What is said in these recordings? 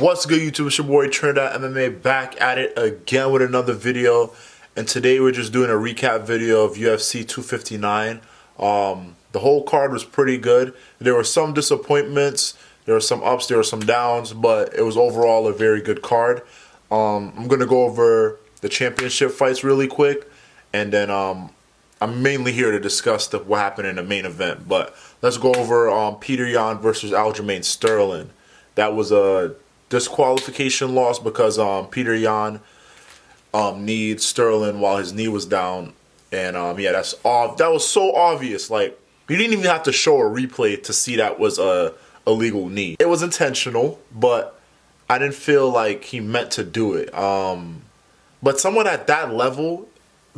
What's good, YouTube? It's your boy Trinidad MMA back at it again with another video. And today we're just doing a recap video of UFC 259. The whole card was pretty good. There were some disappointments, there were some ups, there were some downs, but it was overall a very good card. I'm going to go over the championship fights really quick, and then I'm mainly here to discuss what happened in the main event. But let's go over Petr Yan versus Aljamain Sterling. That was a disqualification loss because Petr Yan kneed Sterling while his knee was down, and yeah, that was so obvious. Like, you didn't even have to show a replay to see that was a illegal knee. It was intentional, but I didn't feel like he meant to do it. But someone at that level,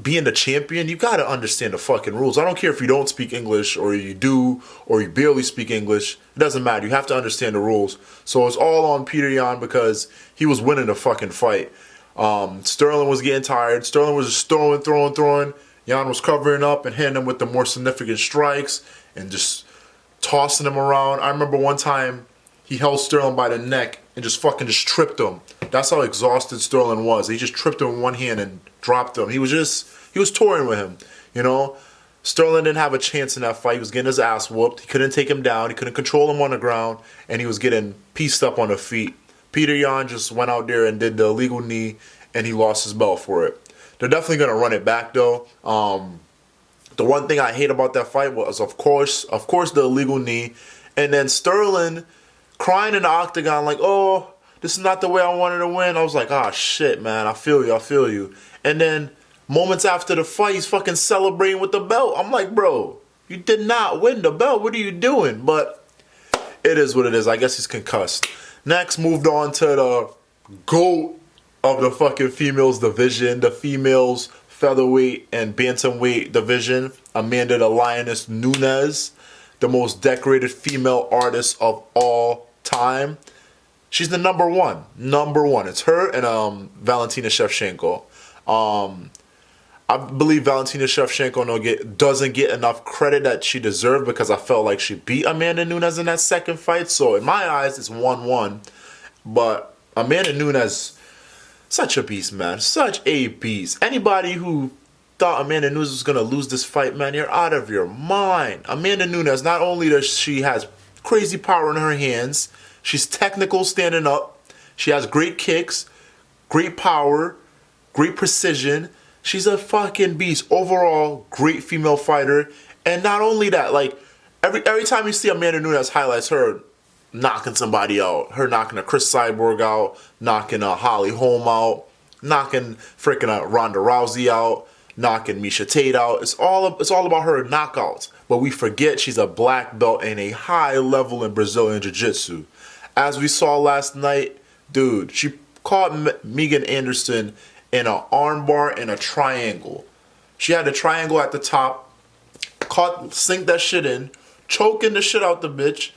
being the champion, you gotta understand the fucking rules. I don't care if you don't speak English or you do or you barely speak English. It doesn't matter. You have to understand the rules. So it's all on Petr Yan because he was winning the fucking fight. Sterling was getting tired. Sterling was just throwing. Yan was covering up and hitting him with the more significant strikes and just tossing him around. I remember one time he held Sterling by the neck and just tripped him. That's how exhausted Sterling was. He just tripped him in one hand and dropped him. He was touring with him, you know. Sterling didn't have a chance in that fight. He was getting his ass whooped. He couldn't take him down. He couldn't control him on the ground, and he was getting pieced up on the feet. Petr Yan just went out there and did the illegal knee, and he lost his belt for it. They're definitely going to run it back, though. The one thing I hate about that fight was, of course, the illegal knee. And then Sterling crying in the octagon like, oh, this is not the way I wanted to win. I was like, ah, shit, man. I feel you. And then moments after the fight, he's fucking celebrating with the belt. I'm like, bro, you did not win the belt. What are you doing? But it is what it is. I guess he's concussed. Next, moved on to the GOAT of the fucking females division, the females featherweight and bantamweight division, Amanda the Lioness Nunes, the most decorated female artist of all time. She's the number one. It's her and Valentina Shevchenko. I believe Valentina Shevchenko doesn't get enough credit that she deserved because I felt like she beat Amanda Nunes in that second fight. So in my eyes, it's 1-1. But Amanda Nunes, such a beast, man. Such a beast. Anybody who thought Amanda Nunes was going to lose this fight, man, you're out of your mind. Amanda Nunes, not only does she has crazy power in her hands, she's technical standing up, she has great kicks, great power, great precision. She's a fucking beast. Overall, great female fighter. And not only that, like, every time you see Amanda Nunes highlights her knocking somebody out, her knocking a Chris Cyborg out, knocking a Holly Holm out, knocking freaking Ronda Rousey out, knocking Miesha Tate out. It's all about her knockouts. But we forget she's a black belt and a high level in Brazilian Jiu-Jitsu. As we saw last night, dude, she caught Megan Anderson in an armbar and a triangle. She had a triangle at the top, sink that shit in, choking the shit out the bitch.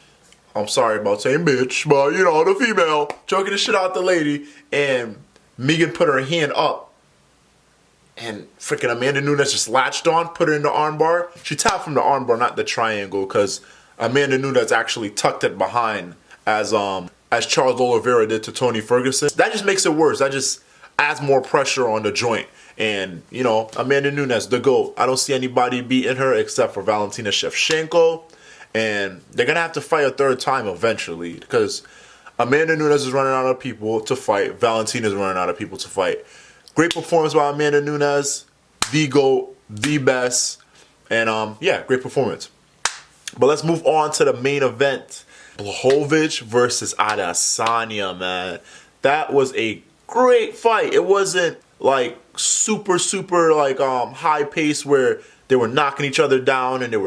I'm sorry about saying bitch, but you know, the female, choking the shit out the lady, and Megan put her hand up, and freaking Amanda Nunes just latched on, put her in the armbar. She tapped from the armbar, not the triangle, because Amanda Nunes actually tucked it behind, as Charles Oliveira did to Tony Ferguson. That just makes it worse. That just adds more pressure on the joint. And, you know, Amanda Nunes, the GOAT. I don't see anybody beating her except for Valentina Shevchenko. And they're going to have to fight a third time eventually because Amanda Nunes is running out of people to fight. Valentina is running out of people to fight. Great performance by Amanda Nunes. The GOAT, the best. And, yeah, great performance. But let's move on to the main event. Błachowicz versus Adesanya, man. That was a great fight. It wasn't like super like high pace where they were knocking each other down and they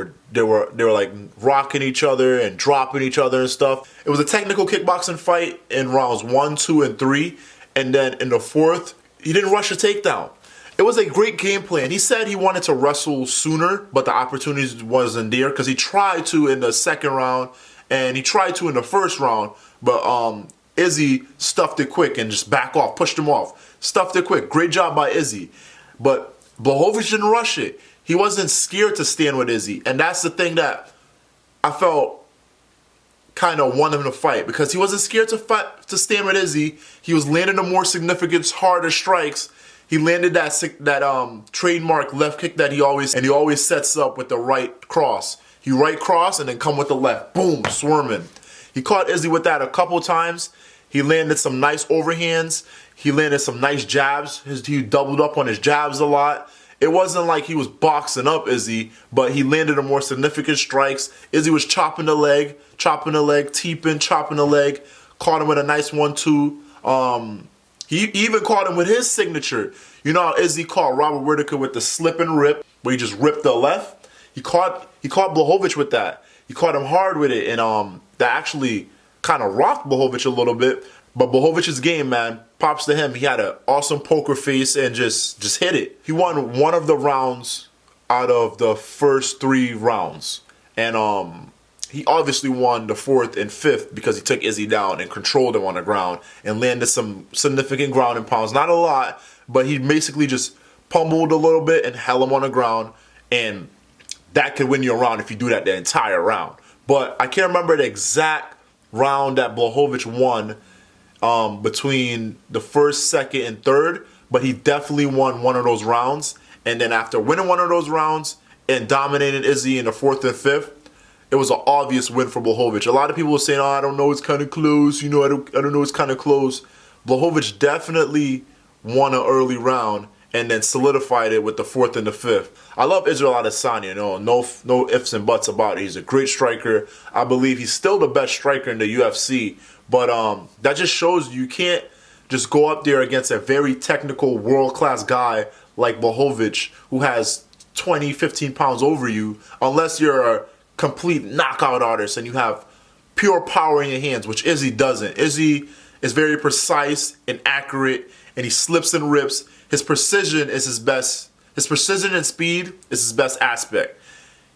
were like rocking each other and dropping each other and stuff. It was a technical kickboxing fight in rounds 1, 2, and 3, and then in the fourth, he didn't rush a takedown. It was a great game plan. He said he wanted to wrestle sooner, but the opportunity wasn't there because he tried to in the second round and he tried to in the first round, but Izzy stuffed it quick and just back off, pushed him off. Stuffed it quick. Great job by Izzy. But Błachowicz didn't rush it. He wasn't scared to stand with Izzy. And that's the thing that I felt kind of won him the fight because he wasn't scared to stand with Izzy. He was landing the more significant, harder strikes. He landed that trademark left kick that he always sets up with the right cross. He right cross and then come with the left. Boom, swarming. He caught Izzy with that a couple times. He landed some nice overhands. He landed some nice jabs. He doubled up on his jabs a lot. It wasn't like he was boxing up Izzy, but he landed the more significant strikes. Izzy was chopping the leg, teeping, chopping the leg. Caught him with a nice 1-2. He even caught him with his signature. You know how Izzy caught Robert Whittaker with the slip and rip, where he just ripped the left? He caught Błachowicz with that. He caught him hard with it, and that actually kind of rocked Błachowicz a little bit. But Blachowicz' game, man, props to him. He had an awesome poker face and just hit it. He won one of the rounds out of the first 3 rounds. And he obviously won the 4th and 5th because he took Izzy down and controlled him on the ground and landed some significant ground and pounds. Not a lot, but he basically just pummeled a little bit and held him on the ground. And that could win you a round if you do that the entire round. But I can't remember the exact round that Błachowicz won between the 1st, 2nd, and 3rd, but he definitely won one of those rounds. And then after winning one of those rounds and dominating Izzy in the 4th and 5th, it was an obvious win for Błachowicz. A lot of people were saying, "Oh, I don't know, it's kind of close. You know, I don't know, it's kind of close." Błachowicz definitely won an early round and then solidified it with the 4th and the 5th. I love Israel Adesanya. No ifs and buts about it. He's a great striker. I believe he's still the best striker in the UFC. But that just shows you can't just go up there against a very technical, world-class guy like Błachowicz, who has 20, 15 pounds over you, unless you're a complete knockout artist and you have pure power in your hands, which Izzy doesn't. Izzy is very precise and accurate, and he slips and rips. His precision is his best. His precision and speed is his best aspect.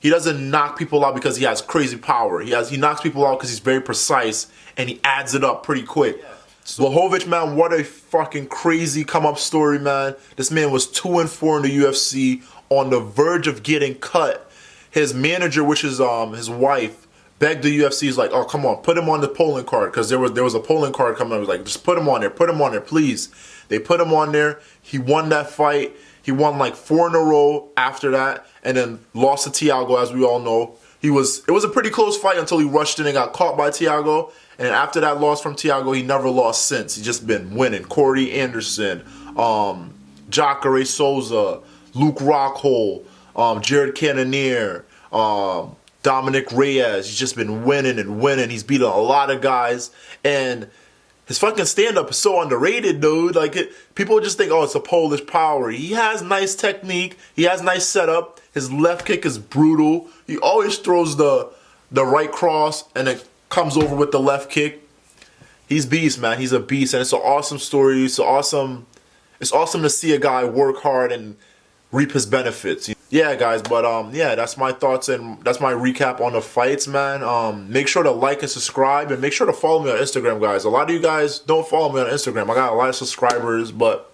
He doesn't knock people out because he has crazy power. He knocks people out because he's very precise and he adds it up pretty quick. Yeah. Blachowicz, man, what a fucking crazy come-up story, man. This man was 2-4 in the UFC, on the verge of getting cut. His manager, which is his wife, begged the UFC. He's like, "Oh, come on, put him on the polling card," because there was a polling card coming up. He was like, "Just put him on there, please." They put him on there. He won that fight. He won like 4 in a row after that, and then lost to Thiago, as we all know. It was a pretty close fight until he rushed in and got caught by Thiago. And after that loss from Thiago, he never lost since. He's just been winning. Corey Anderson, Jacare Souza, Luke Rockhold, Jared Cannonier, Dominic Reyes. He's just been winning and winning. He's beaten a lot of guys. And his fucking stand-up is so underrated, dude. People just think, oh, it's a Polish power. He has nice technique. He has nice setup. His left kick is brutal. He always throws the right cross and then comes over with the left kick. He's beast, man. He's a beast, and it's an awesome story. It's awesome to see a guy work hard and reap his benefits. Yeah, guys, but yeah, that's my thoughts and that's my recap on the fights, man. Make sure to like and subscribe, and make sure to follow me on Instagram, guys. A lot of you guys don't follow me on Instagram. I got a lot of subscribers, but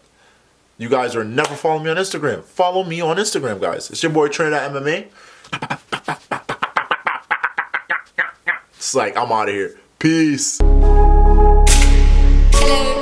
you guys are never following me on Instagram. Follow me on Instagram, guys. It's your boy Trinidad MMA. It's like, I'm out of here. Peace. Hello.